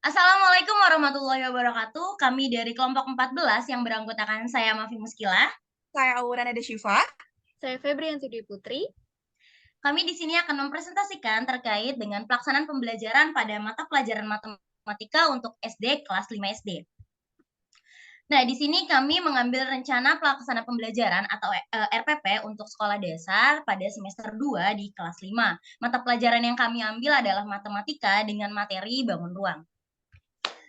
Assalamualaikum warahmatullahi wabarakatuh. Kami dari kelompok 14 yang beranggotakan saya Mafi Muskila. Saya Aura Nada Syifa. Saya Febrianti Dwi Putri. Kami di sini akan mempresentasikan terkait dengan pelaksanaan pembelajaran pada mata pelajaran matematika untuk SD kelas 5 SD. Nah, di sini kami mengambil rencana pelaksana pembelajaran atau RPP untuk sekolah dasar pada semester 2 di kelas 5. Mata pelajaran yang kami ambil adalah matematika dengan materi bangun ruang.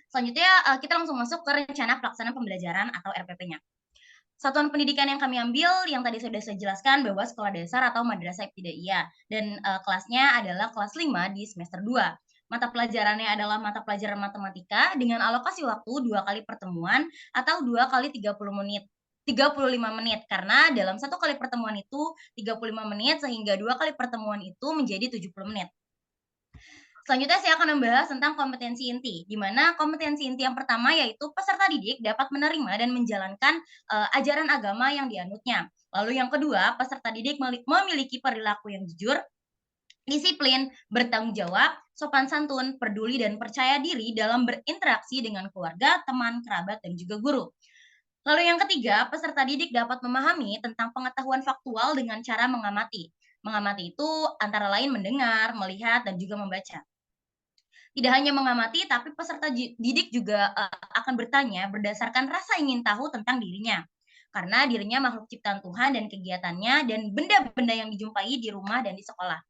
Selanjutnya, kita langsung masuk ke rencana pelaksanaan pembelajaran atau RPP-nya. Satuan pendidikan yang kami ambil yang tadi sudah saya jelaskan bahwa sekolah dasar atau madrasah ibtidaiyah dan kelasnya adalah kelas 5 di semester 2. Mata pelajarannya adalah mata pelajaran matematika dengan alokasi waktu 2 kali pertemuan atau 2 kali 30 menit. 35 menit karena dalam satu kali pertemuan itu 35 menit sehingga 2 kali pertemuan itu menjadi 70 menit. Selanjutnya saya akan membahas tentang kompetensi inti, di mana kompetensi inti yang pertama yaitu peserta didik dapat menerima dan menjalankan ajaran agama yang dianutnya. Lalu yang kedua, peserta didik memiliki perilaku yang jujur, disiplin, bertanggung jawab, sopan santun, peduli dan percaya diri dalam berinteraksi dengan keluarga, teman, kerabat, dan juga guru. Lalu yang ketiga, peserta didik dapat memahami tentang pengetahuan faktual dengan cara mengamati. Mengamati itu antara lain mendengar, melihat, dan juga membaca. Tidak hanya mengamati, tapi peserta didik juga akan bertanya berdasarkan rasa ingin tahu tentang dirinya. Karena dirinya makhluk ciptaan Tuhan dan kegiatannya dan benda-benda yang dijumpai di rumah dan di sekolah.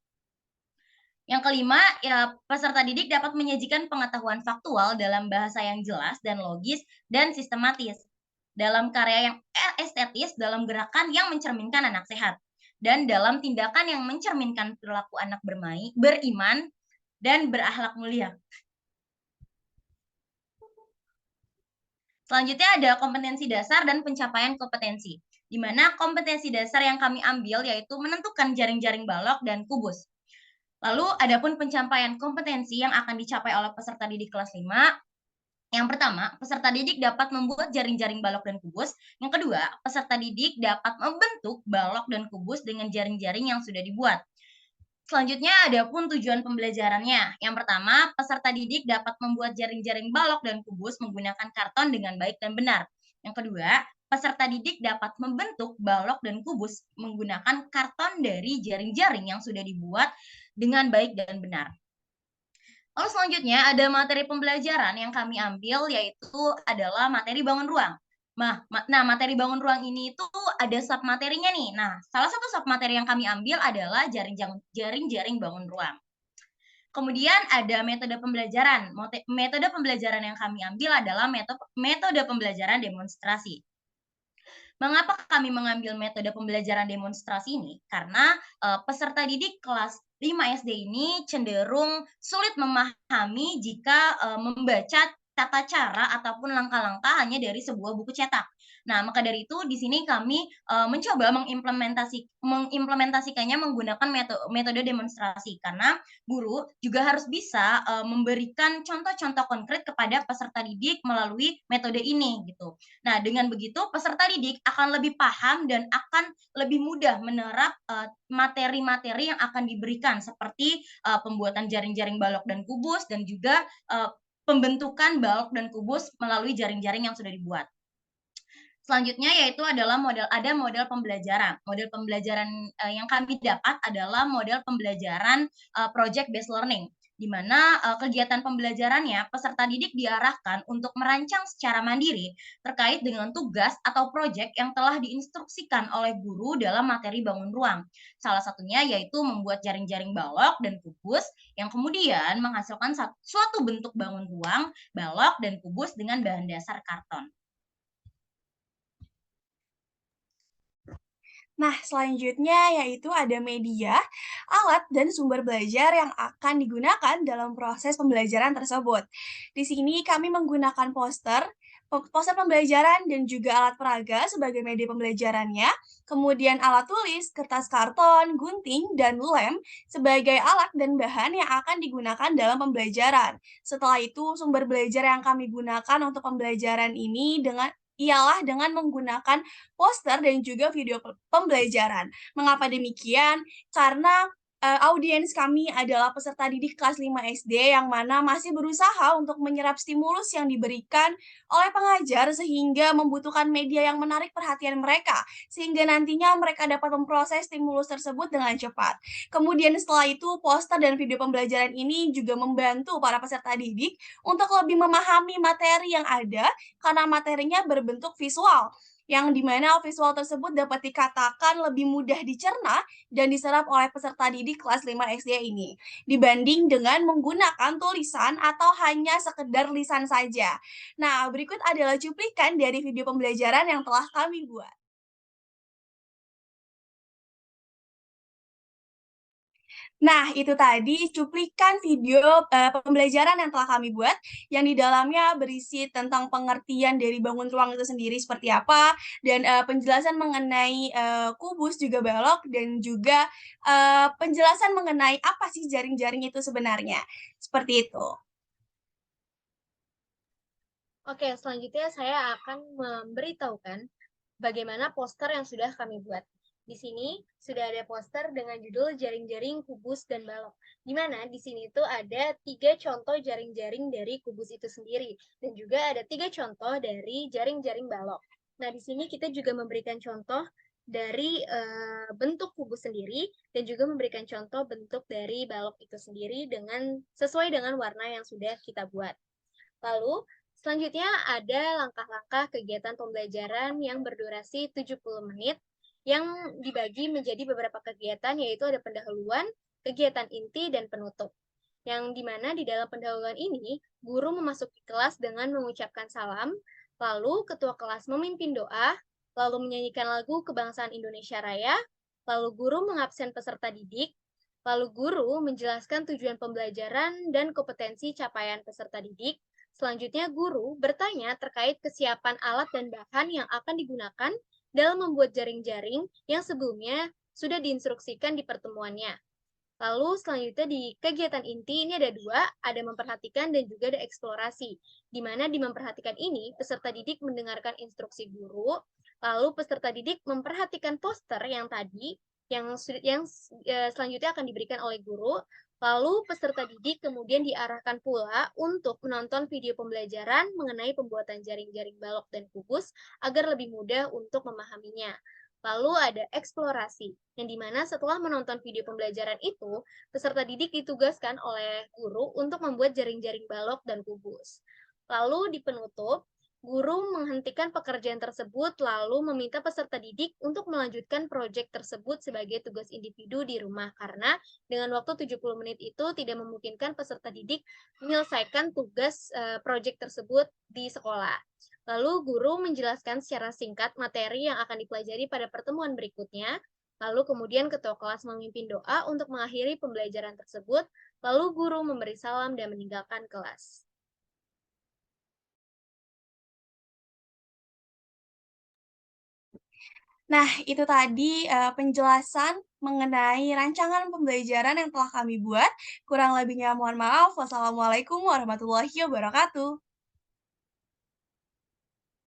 Yang kelima, ya, peserta didik dapat menyajikan pengetahuan faktual dalam bahasa yang jelas dan logis dan sistematis. Dalam karya yang estetis, dalam gerakan yang mencerminkan anak sehat. Dan dalam tindakan yang mencerminkan perilaku anak beriman, dan berakhlak mulia. Selanjutnya ada kompetensi dasar dan pencapaian kompetensi, di mana kompetensi dasar yang kami ambil yaitu menentukan jaring-jaring balok dan kubus. Lalu adapun pencapaian kompetensi yang akan dicapai oleh peserta didik kelas 5, yang pertama, peserta didik dapat membuat jaring-jaring balok dan kubus. Yang kedua, peserta didik dapat membentuk balok dan kubus dengan jaring-jaring yang sudah dibuat. Selanjutnya ada pun tujuan pembelajarannya. Yang pertama, peserta didik dapat membuat jaring-jaring balok dan kubus menggunakan karton dengan baik dan benar. Yang kedua, peserta didik dapat membentuk balok dan kubus menggunakan karton dari jaring-jaring yang sudah dibuat dengan baik dan benar. Lalu selanjutnya ada materi pembelajaran yang kami ambil yaitu adalah materi bangun ruang. Nah, materi bangun ruang ini itu ada sub materinya nih. Nah, salah satu sub materi yang kami ambil adalah jaring-jaring bangun ruang. Kemudian ada metode pembelajaran. Metode pembelajaran yang kami ambil adalah metode pembelajaran demonstrasi. Mengapa kami mengambil metode pembelajaran demonstrasi ini? Karena peserta didik kelas 5 SD ini cenderung sulit memahami jika membaca tata cara ataupun langkah-langkah hanya dari sebuah buku cetak. Nah, maka dari itu di sini kami mencoba mengimplementasikannya menggunakan metode demonstrasi karena guru juga harus bisa memberikan contoh-contoh konkret kepada peserta didik melalui metode ini gitu. Nah, dengan begitu peserta didik akan lebih paham dan akan lebih mudah menerap materi-materi yang akan diberikan seperti pembuatan jaring-jaring balok dan kubus dan juga pembentukan balok dan kubus melalui jaring-jaring yang sudah dibuat. Selanjutnya yaitu adalah model pembelajaran. Model pembelajaran yang kami dapat adalah model pembelajaran project based learning, di mana kegiatan pembelajarannya peserta didik diarahkan untuk merancang secara mandiri terkait dengan tugas atau proyek yang telah diinstruksikan oleh guru dalam materi bangun ruang. Salah satunya yaitu membuat jaring-jaring balok dan kubus yang kemudian menghasilkan suatu bentuk bangun ruang, balok, dan kubus dengan bahan dasar karton. Nah, selanjutnya yaitu ada media, alat, dan sumber belajar yang akan digunakan dalam proses pembelajaran tersebut. Di sini kami menggunakan poster pembelajaran dan juga alat peraga sebagai media pembelajarannya, kemudian alat tulis, kertas karton, gunting, dan lem sebagai alat dan bahan yang akan digunakan dalam pembelajaran. Setelah itu, sumber belajar yang kami gunakan untuk pembelajaran ini ialah dengan menggunakan poster dan juga video pembelajaran. Mengapa demikian? Karena audiens kami adalah peserta didik kelas 5 SD yang mana masih berusaha untuk menyerap stimulus yang diberikan oleh pengajar sehingga membutuhkan media yang menarik perhatian mereka, sehingga nantinya mereka dapat memproses stimulus tersebut dengan cepat. Kemudian setelah itu, poster dan video pembelajaran ini juga membantu para peserta didik untuk lebih memahami materi yang ada karena materinya berbentuk visual yang dimana visual tersebut dapat dikatakan lebih mudah dicerna dan diserap oleh peserta didik kelas 5 SD ini, dibanding dengan menggunakan tulisan atau hanya sekedar lisan saja. Nah, berikut adalah cuplikan dari video pembelajaran yang telah kami buat. Nah, itu tadi cuplikan video, pembelajaran yang telah kami buat, yang di dalamnya berisi tentang pengertian dari bangun ruang itu sendiri seperti apa, dan, penjelasan mengenai, kubus juga balok, dan juga, penjelasan mengenai apa sih jaring-jaring itu sebenarnya, seperti itu. Oke, selanjutnya saya akan memberitahukan bagaimana poster yang sudah kami buat. Di sini sudah ada poster dengan judul jaring-jaring kubus dan balok. Di mana di sini itu ada 3 contoh jaring-jaring dari kubus itu sendiri. Dan juga ada 3 contoh dari jaring-jaring balok. Nah, di sini kita juga memberikan contoh dari bentuk kubus sendiri dan juga memberikan contoh bentuk dari balok itu sendiri dengan sesuai dengan warna yang sudah kita buat. Lalu, selanjutnya ada langkah-langkah kegiatan pembelajaran yang berdurasi 70 menit yang dibagi menjadi beberapa kegiatan, yaitu ada pendahuluan, kegiatan inti, dan penutup. Yang dimana di dalam pendahuluan ini, guru memasuki kelas dengan mengucapkan salam, lalu ketua kelas memimpin doa, lalu menyanyikan lagu Kebangsaan Indonesia Raya, lalu guru mengabsen peserta didik, lalu guru menjelaskan tujuan pembelajaran dan kompetensi capaian peserta didik. Selanjutnya, guru bertanya terkait kesiapan alat dan bahan yang akan digunakan dalam membuat jaring-jaring yang sebelumnya sudah diinstruksikan di pertemuannya. Lalu selanjutnya di kegiatan inti ini ada 2, ada memperhatikan dan juga ada eksplorasi. Di mana di memperhatikan ini, peserta didik mendengarkan instruksi guru, lalu peserta didik memperhatikan poster yang tadi, yang selanjutnya akan diberikan oleh guru, lalu peserta didik kemudian diarahkan pula untuk menonton video pembelajaran mengenai pembuatan jaring-jaring balok dan kubus agar lebih mudah untuk memahaminya. Lalu ada eksplorasi, yang dimana setelah menonton video pembelajaran itu, peserta didik ditugaskan oleh guru untuk membuat jaring-jaring balok dan kubus. Lalu di penutup, guru menghentikan pekerjaan tersebut lalu meminta peserta didik untuk melanjutkan proyek tersebut sebagai tugas individu di rumah karena dengan waktu 70 menit itu tidak memungkinkan peserta didik menyelesaikan tugas proyek tersebut di sekolah. Lalu guru menjelaskan secara singkat materi yang akan dipelajari pada pertemuan berikutnya. Lalu kemudian ketua kelas memimpin doa untuk mengakhiri pembelajaran tersebut. Lalu guru memberi salam dan meninggalkan kelas. Nah, itu tadi, penjelasan mengenai rancangan pembelajaran yang telah kami buat. Kurang lebihnya mohon maaf. Wassalamualaikum warahmatullahi wabarakatuh.